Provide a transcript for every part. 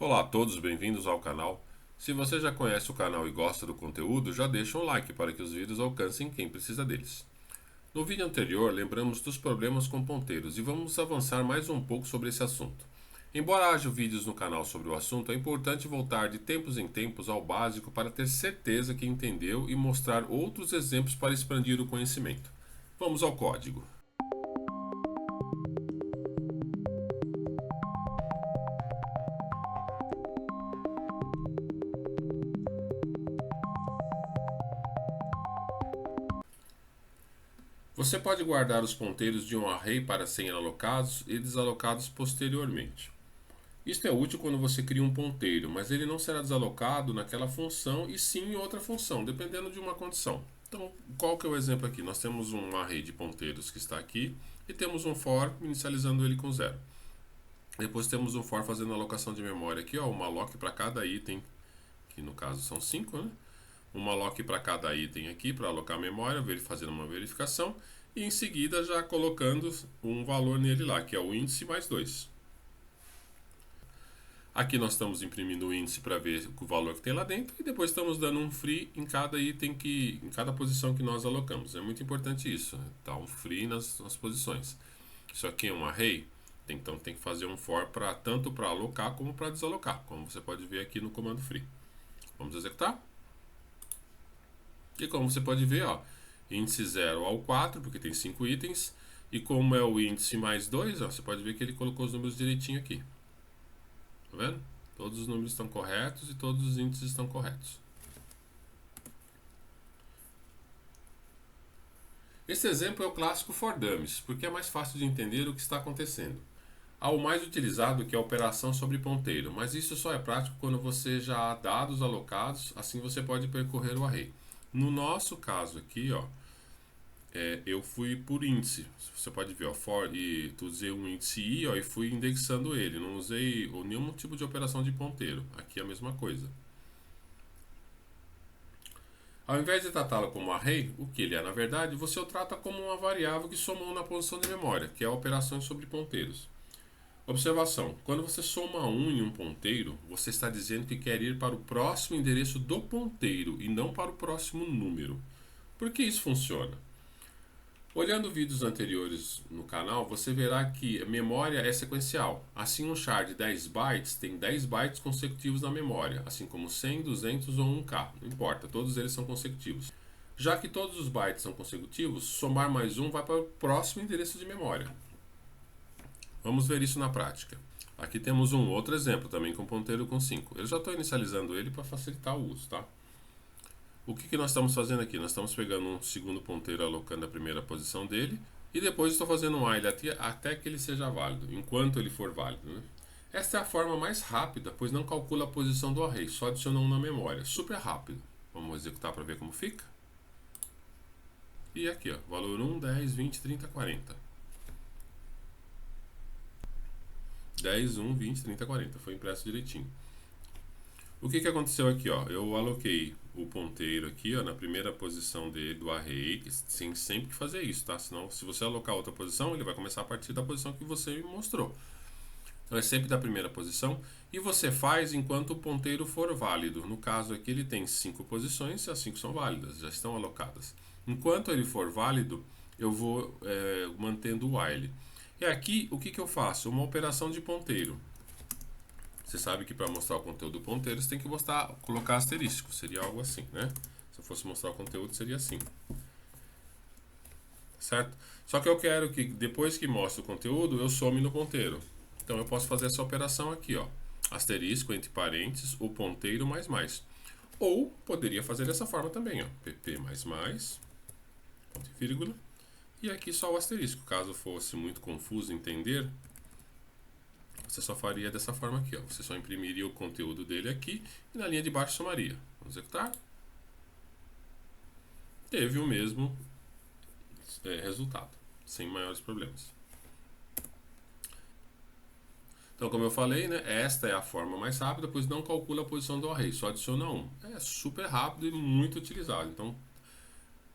Olá a todos, bem-vindos ao canal. Se você já conhece o canal e gosta do conteúdo, já deixa um like para que os vídeos alcancem quem precisa deles. No vídeo anterior, lembramos dos problemas com ponteiros e vamos avançar mais um pouco sobre esse assunto. Embora haja vídeos no canal sobre o assunto, é importante voltar de tempos em tempos ao básico para ter certeza que entendeu e mostrar outros exemplos para expandir o conhecimento. Vamos ao código. Você pode guardar os ponteiros de um array para serem alocados e desalocados posteriormente. Isto é útil quando você cria um ponteiro, mas ele não será desalocado naquela função e sim em outra função, dependendo de uma condição. Então, qual que é o exemplo aqui? Nós temos um array de ponteiros que está aqui e temos um for inicializando ele com 0. Depois temos um for fazendo alocação de memória aqui, uma alloc para cada item, que no caso são 5, né? Uma alloc para cada item aqui para alocar a memória, fazendo uma verificação e em seguida já colocando um valor nele lá, que é o índice mais 2. Aqui nós estamos imprimindo o índice para ver o valor que tem lá dentro e depois estamos dando um free em cada item em cada posição que nós alocamos. É muito importante isso, tá? Um free nas posições. Isso aqui é um array, então tem que fazer um for tanto para alocar como para desalocar, como você pode ver aqui no comando free. Vamos executar? E como você pode ver, índice 0 ao 4, porque tem 5 itens, e como é o índice mais 2, você pode ver que ele colocou os números direitinho aqui. Tá vendo? Todos os números estão corretos e todos os índices estão corretos. Esse exemplo é o clássico for dummies, porque é mais fácil de entender o que está acontecendo. Há o mais utilizado, que é a operação sobre ponteiro, mas isso só é prático quando você já há dados alocados, assim você pode percorrer o array. No nosso caso aqui, eu fui por índice. Você pode ver, usei um índice i, e fui indexando ele. Não usei nenhum tipo de operação de ponteiro. Aqui é a mesma coisa. Ao invés de tratá-lo como array, o que ele é na verdade, você o trata como uma variável que somou na posição de memória, que é operações sobre ponteiros. Observação: quando você soma 1 em um ponteiro, você está dizendo que quer ir para o próximo endereço do ponteiro e não para o próximo número. Por que isso funciona? Olhando vídeos anteriores no canal, você verá que a memória é sequencial. Assim, um char de 10 bytes tem 10 bytes consecutivos na memória, assim como 100, 200 ou 1K, não importa, todos eles são consecutivos. Já que todos os bytes são consecutivos, somar mais um vai para o próximo endereço de memória. Vamos ver isso na prática. Aqui temos um outro exemplo, também com ponteiro com 5. Eu já estou inicializando ele para facilitar o uso, tá? O que nós estamos fazendo aqui? Nós estamos pegando um segundo ponteiro, alocando a primeira posição dele, e depois estou fazendo um while até que ele seja válido, enquanto ele for válido, né? Esta é a forma mais rápida, pois não calcula a posição do array, só adiciona um na memória. Super rápido. Vamos executar para ver como fica. E aqui, valor 1, 10, 20, 30, 40. 10, 1, 20, 30, 40. Foi impresso direitinho. O que aconteceu aqui? Eu aloquei o ponteiro aqui na primeira posição dele do array, sem sempre fazer isso, tá? Senão, se você alocar outra posição, ele vai começar a partir da posição que você me mostrou. Então é sempre da primeira posição e você faz enquanto o ponteiro for válido. No caso aqui ele tem 5 posições e as 5 são válidas, já estão alocadas. Enquanto ele for válido, eu vou mantendo o while. E aqui o que eu faço? Uma operação de ponteiro. Você sabe que para mostrar o conteúdo do ponteiro você tem que colocar asterisco, seria algo assim, né? Se eu fosse mostrar o conteúdo seria assim. Certo? Só que eu quero que depois que mostre o conteúdo eu some no ponteiro. Então eu posso fazer essa operação aqui, asterisco entre parênteses, o ponteiro mais mais. Ou poderia fazer dessa forma também, pp mais mais, ponto e vírgula, e aqui só o asterisco. Caso fosse muito confuso entender, você só faria dessa forma aqui, você só imprimiria o conteúdo dele aqui e na linha de baixo somaria. Vamos executar. Teve o mesmo resultado, sem maiores problemas. Então, como eu falei, né, esta é a forma mais rápida, pois não calcula a posição do array, só adiciona 1. É super rápido e muito utilizado. Então,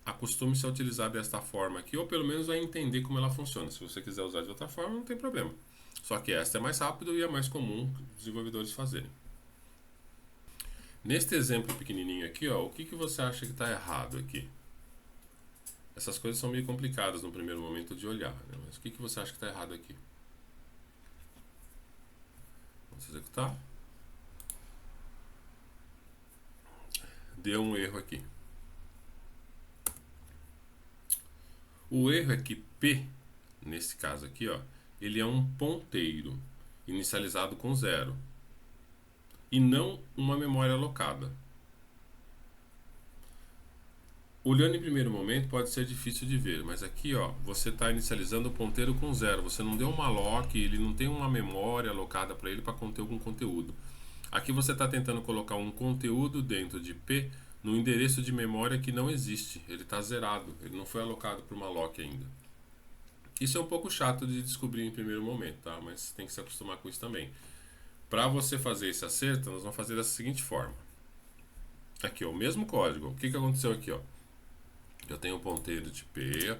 acostume-se a utilizar desta forma aqui, ou pelo menos a entender como ela funciona. Se você quiser usar de outra forma, não tem problema. Só que esta é mais rápido e é mais comum os desenvolvedores fazerem. Neste exemplo pequenininho aqui, ó, o que você acha que está errado aqui? Essas coisas são meio complicadas no primeiro momento de olhar, né? Mas o que você acha que está errado aqui? Vamos executar. Deu um erro aqui. O erro é que P, nesse caso aqui, ó, ele é um ponteiro inicializado com 0 e não uma memória alocada. Olhando em primeiro momento pode ser difícil de ver, mas aqui, ó, você está inicializando o ponteiro com 0. Você não deu uma alloc, ele não tem uma memória alocada para ele para conter algum conteúdo. Aqui você está tentando colocar um conteúdo dentro de P no endereço de memória que não existe. Ele está zerado, ele não foi alocado para uma alloc ainda. Isso é um pouco chato de descobrir em primeiro momento, tá? Mas tem que se acostumar com isso também. Para você fazer esse acerto, nós vamos fazer da seguinte forma. Aqui, ó, o mesmo código. O que aconteceu aqui, ó? Eu tenho um ponteiro de P,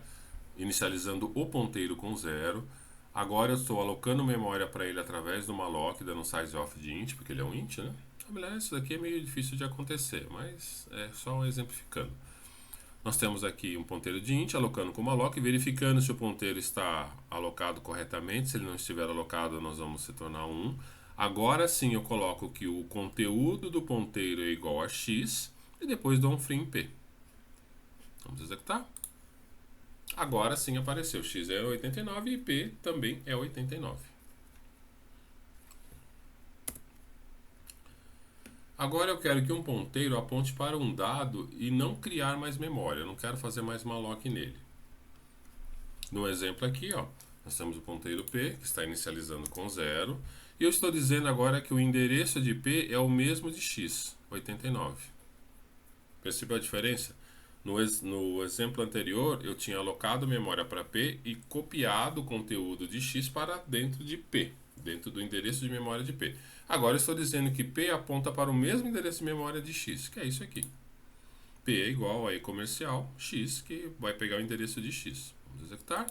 inicializando o ponteiro com 0. Agora eu estou alocando memória para ele através do malloc, dando um sizeof de int, porque ele é um int, né? Aliás, isso daqui é meio difícil de acontecer, mas é só exemplificando. Nós temos aqui um ponteiro de int, alocando com malloc, verificando se o ponteiro está alocado corretamente. Se ele não estiver alocado, nós vamos se tornar 1. Agora sim eu coloco que o conteúdo do ponteiro é igual a x e depois dou um free em P. Vamos executar. Agora sim apareceu, x é 89 e P também é 89. Agora eu quero que um ponteiro aponte para um dado e não criar mais memória. Eu não quero fazer mais malloc nele. No exemplo aqui, ó, nós temos o ponteiro P, que está inicializando com 0. E eu estou dizendo agora que o endereço de P é o mesmo de x, 89. Percebeu a diferença? No exemplo anterior, eu tinha alocado memória para P e copiado o conteúdo de x para dentro de P, dentro do endereço de memória de P. Agora eu estou dizendo que P aponta para o mesmo endereço de memória de x, que é isso aqui. P é igual a E comercial, x, que vai pegar o endereço de x. Vamos executar.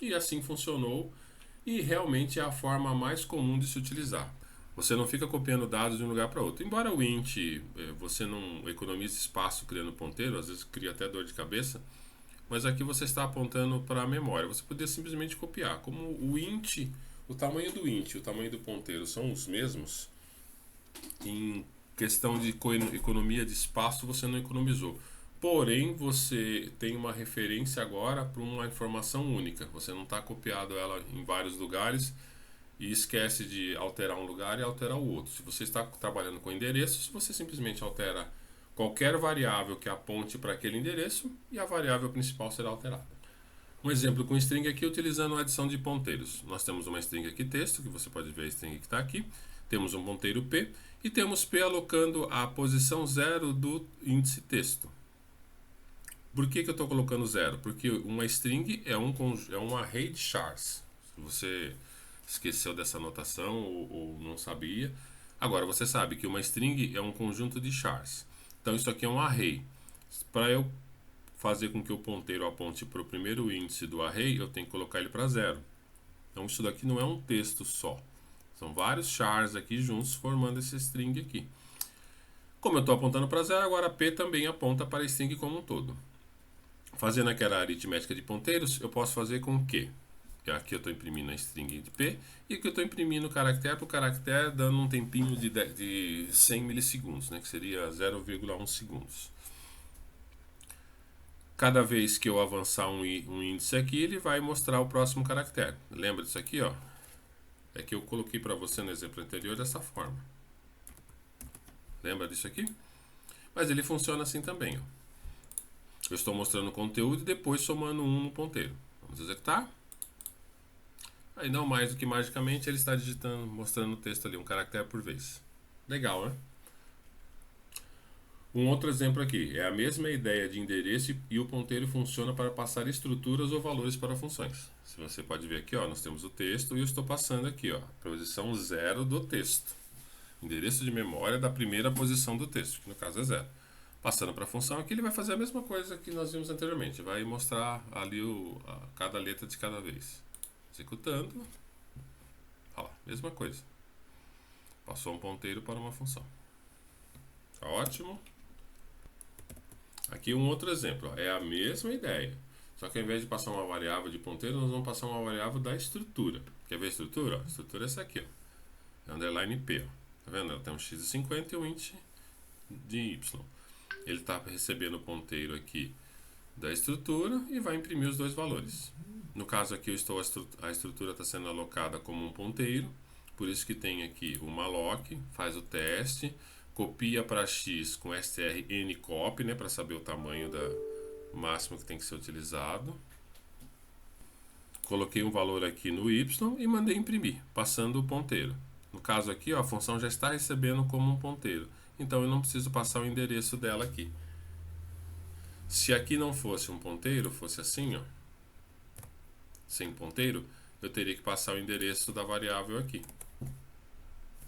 E assim funcionou, e realmente é a forma mais comum de se utilizar. Você não fica copiando dados de um lugar para outro. Embora o int, você não economize espaço criando ponteiro, às vezes cria até dor de cabeça, mas aqui você está apontando para a memória. Você poderia simplesmente copiar. Como o int, o tamanho do int e o tamanho do ponteiro são os mesmos, em questão de economia de espaço você não economizou. Porém, você tem uma referência agora para uma informação única. Você não está copiado ela em vários lugares e esquece de alterar um lugar e alterar o outro. Se você está trabalhando com endereços, você simplesmente altera qualquer variável que aponte para aquele endereço e a variável principal será alterada. Um exemplo com string aqui utilizando a adição de ponteiros. Nós temos uma string aqui texto, que você pode ver a string que está aqui. Temos um ponteiro P e temos P alocando a posição 0 do índice texto. Por que eu estou colocando 0? Porque uma string é um array de chars. Se você esqueceu dessa anotação ou não sabia, agora você sabe que uma string é um conjunto de chars. Então isso aqui é um array. Para eu fazer com que o ponteiro aponte para o primeiro índice do array, eu tenho que colocar ele para 0. Então isso daqui não é um texto só. São vários chars aqui juntos formando esse string aqui. Como eu estou apontando para 0, agora P também aponta para a string como um todo. Fazendo aquela aritmética de ponteiros, eu posso fazer com que aqui eu estou imprimindo a string de P e aqui eu estou imprimindo caractere por caractere, dando um tempinho de 100 milissegundos, né, que seria 0,1 segundos. Cada vez que eu avançar um índice aqui, ele vai mostrar o próximo caractere. Lembra disso aqui, ó? É que eu coloquei para você no exemplo anterior dessa forma. Lembra disso aqui? Mas ele funciona assim também, ó. Eu estou mostrando o conteúdo e depois somando 1 no ponteiro. Vamos executar. Aí não mais do que magicamente ele está digitando, mostrando o texto ali, um caractere por vez. Legal, né? Um outro exemplo aqui, é a mesma ideia de endereço e o ponteiro funciona para passar estruturas ou valores para funções. Se você pode ver aqui, ó, nós temos o texto e eu estou passando aqui, ó, a posição 0 do texto. Endereço de memória da primeira posição do texto, que no caso é 0. Passando para a função aqui, ele vai fazer a mesma coisa que nós vimos anteriormente. Vai mostrar ali cada letra de cada vez. Executando. Mesma coisa. Passou um ponteiro para uma função. Tá ótimo? Aqui um outro exemplo. É a mesma ideia. Só que ao invés de passar uma variável de ponteiro, nós vamos passar uma variável da estrutura. Quer ver a estrutura? A estrutura é essa aqui. Ó. É underline P. Ó. Tá vendo? Ela tem um x de 50 e um int de y. Ele está recebendo o ponteiro aqui da estrutura e vai imprimir os dois valores. No caso aqui, a estrutura está sendo alocada como um ponteiro. Por isso que tem aqui o malloc, faz o teste, copia para x com strncopy, né, para saber o tamanho máximo que tem que ser utilizado. Coloquei um valor aqui no y e mandei imprimir, passando o ponteiro. No caso aqui, ó, a função já está recebendo como um ponteiro, então eu não preciso passar o endereço dela aqui. Se aqui não fosse um ponteiro, fosse assim, ó, sem ponteiro, eu teria que passar o endereço da variável aqui.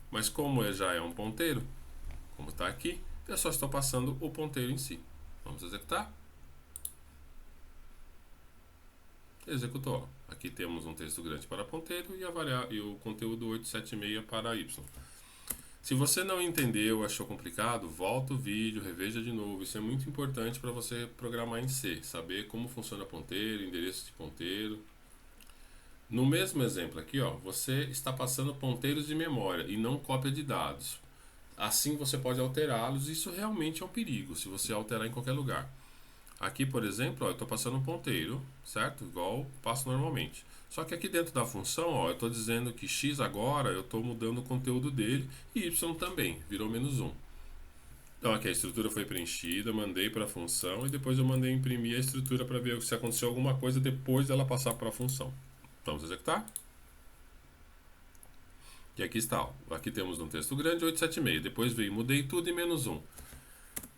Mas como já é um ponteiro, como está aqui, eu só estou passando o ponteiro em si. Vamos executar. Executou. Aqui temos um texto grande para ponteiro e o conteúdo 876 para y. Se você não entendeu, achou complicado, volta o vídeo, reveja de novo. Isso é muito importante para você programar em C, saber como funciona ponteiro, endereço de ponteiro. No mesmo exemplo aqui, ó, você está passando ponteiros de memória e não cópia de dados. Assim você pode alterá-los e isso realmente é um perigo, se você alterar em qualquer lugar. Aqui, por exemplo, ó, eu estou passando um ponteiro, certo? Igual passo normalmente. Só que aqui dentro da função, ó, eu estou dizendo que x agora eu estou mudando o conteúdo dele e y também, virou -1. Então aqui a estrutura foi preenchida, mandei para a função e depois eu mandei imprimir a estrutura para ver se aconteceu alguma coisa depois dela passar para a função. Vamos executar. E aqui está, ó. Aqui temos um texto grande 876, depois veio mudei tudo em -1.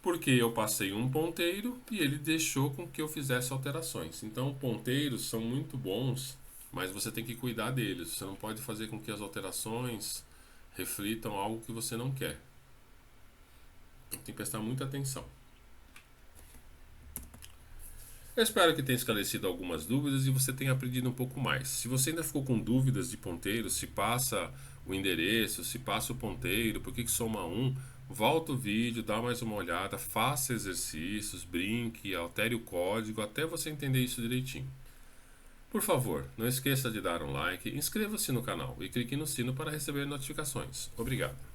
Porque eu passei um ponteiro e ele deixou com que eu fizesse alterações. Então ponteiros são muito bons, mas você tem que cuidar deles. Você não pode fazer com que as alterações reflitam algo que você não quer. Tem que prestar muita atenção. Eu espero que tenha esclarecido algumas dúvidas e você tenha aprendido um pouco mais. Se você ainda ficou com dúvidas de ponteiro, se passa o endereço, se passa o ponteiro, por que soma 1, volta o vídeo, dá mais uma olhada, faça exercícios, brinque, altere o código até você entender isso direitinho. Por favor, não esqueça de dar um like, inscreva-se no canal e clique no sino para receber notificações. Obrigado.